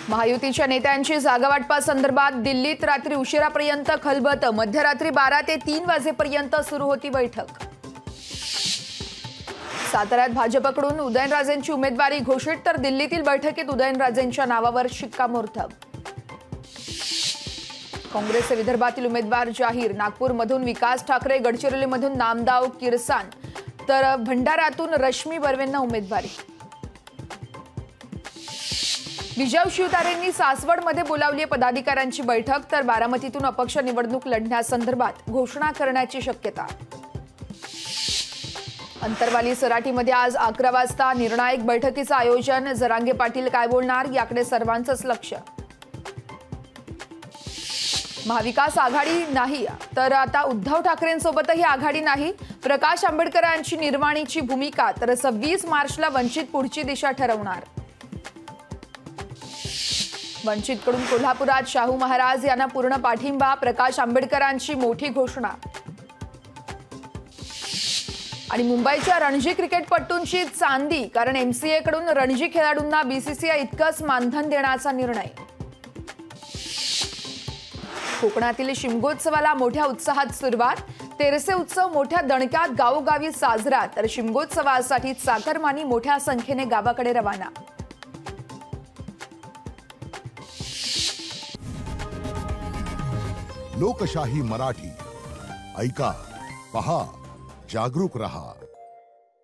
महायुतीच्या नेत्यांची जागावाटपासंदर्भात दिल्लीत रात्री उशिरापर्यंत खलबत। मध्यरात्री 12 ते 3 वाजेपर्यंत सुरू होती बैठक। साताऱ्यात भाजपकडून उदयनराजेंची उमेदवारी घोषित, तर दिल्लीतील बैठकीत उदयनराजेंच्या नावावर शिक्कामोर्तब। काँग्रेसचे विदर्भातील उमेदवार जाहीर। नागपूरमधून विकास ठाकरे, गडचिरोलीमधून नामदाव किरसान, तर भंडाऱ्यातून रश्मी बर्वेंना उमेदवारी। विजय शिवतारेंनी सासवडमध्ये बोलावली पदाधिकाऱ्यांची बैठक, तर बारामतीतून अपक्ष निवडणूक लढण्यासंदर्भात घोषणा करण्याची शक्यता। अंतरवाली सराटीमध्ये आज 11 वाजता निर्णायक बैठकीचं आयोजन। जरांगे पाटील काय बोलणार याकडे सर्वांचंच लक्ष। महाविकास आघाडी नाही, तर आता उद्धव ठाकरेंसोबतही आघाडी नाही। प्रकाश आंबेडकरांची निर्वाणीची भूमिका, तर 26 मार्चला वंचित पुढची दिशा ठरवणार। वंचितकडून कोल्हापुरात शाहू महाराज यांना पूर्ण पाठिंबा। प्रकाश आंबेडकरांची मोठी घोषणा। आणि मुंबईच्या रणजी क्रिकेटपटूंची चांदी, कारण MCA कडून रणजी खेळाडूंना BCCI इतकंच मानधन देण्याचा निर्णय। कोकणातील शिमगोत्सवाला मोठ्या उत्साहात सुरुवात। तेरसे उत्सव मोठ्या दणक्यात गावोगावी साजरा, तर शिमगोत्सवासाठी चाकरमानी मोठ्या संख्येने गावाकडे रवाना। लोकशाही मराठी ऐका, पहा, जागरूक रहा।